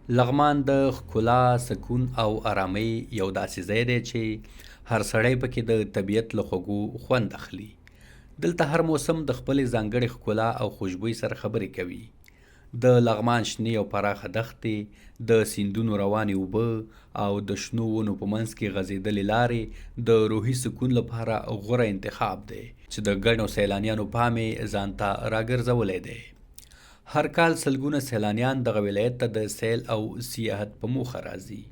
لغمان د ښکلا، سکون او آرامۍ یو داسې ځای دی چې هر سړی پکې د طبیعت له خوږو خوند اخلي. دلته هر موسم د خپلې ځانګړې ښکلا او خوشبویۍ سره خبرې کوي. د لغمان شنې او پراخه دښتې، د سیندونو روانې اوبه او د شنو ونو په منځ کې غځېدلې لارې د روحي سکون لپاره غوره انتخاب دی چې د ګڼو سیلانیانو پام یې ځان ته راګرځولی دی. هر کال سلګونه سیلانیان دغه ولایت ته د سیل او سیاحت په موخه راځي.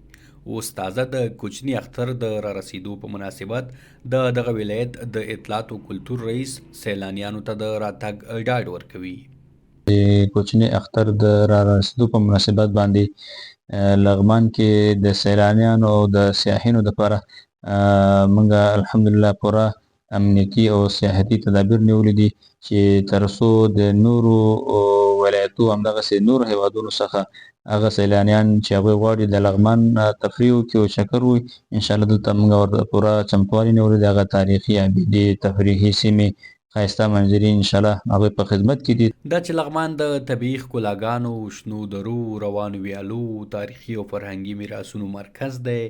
اوس تازه د کوچني اختر د رارسېدو په مناسبت د دغه ولایت د اطلاعات او کلتور رئیس سیلانیانو ته د راتګ ډاډ ورکوي. د کوچني اختر د رارسېدو په مناسبت باندې لغمان کې د سیلانیانو او د سیاحینو دپاره موږ الحمدلله پوره امنیتي او سیاحتي تدابیر نیولي دي چې تر څو د نورو ولایتو همدغسې نورو هیوادونو څخه هغه سیلانیان چې هغوی غواړي د لغمان تفریح وکړي او چکر ووهي، انشاءالله دلته موږ ورته پوره چمتووالی نیولی دی. هغه تاریخي، عبیدي، تفریحي سیمې، ښایسته منظرې انشاءالله هغوی په خدمت کې دي. دا چې لغمان د طبیعي ښکلاګانو، شنو درو، روانو ویالو، تاریخي او فرهنګي میراثونو مرکز دی،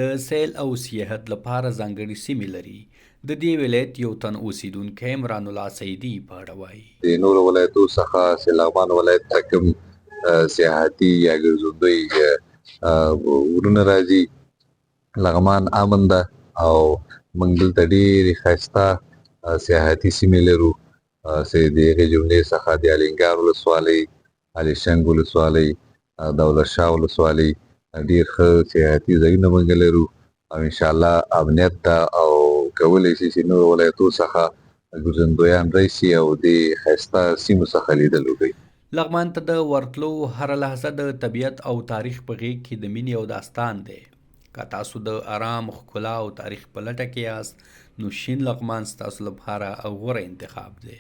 د سیل او سیاحت لپاره ځانګړې سیمې لري. د دې ولایت یو تن اوسیدونکی عمران الله سیدي په اړه وایي. د نورو ولایتو څخه چې لغمان ولایت ته کوم سیاحتي یا ګرځندوی ورونه راځي، لغمان امن ده او موږ دلته ډېرې ښایسته سیاحتي سیمې لرو چې د هغې جملې څخه د الینګار ولسوالۍ، الیشنګ ولسوالۍ، دولت شاه ولسوالۍ ډېر ښه سیاحتي ځایونه موږ لرو او انشاءالله امنیت ده او کولی شي چې نورو ولایتو څخه ګرځندویان راشي او د ښایسته سیمو څخه لیدل وکړي. لغمان ته د ورتلو هره لحظه د طبیعت او تاریخ په غېږ کې د مینې یو داستان دی. که تاسو د آرام، ښکلا او تاریخ په لټه کې یاست، نو شین لغمان ستاسو لپاره غوره انتخاب دی.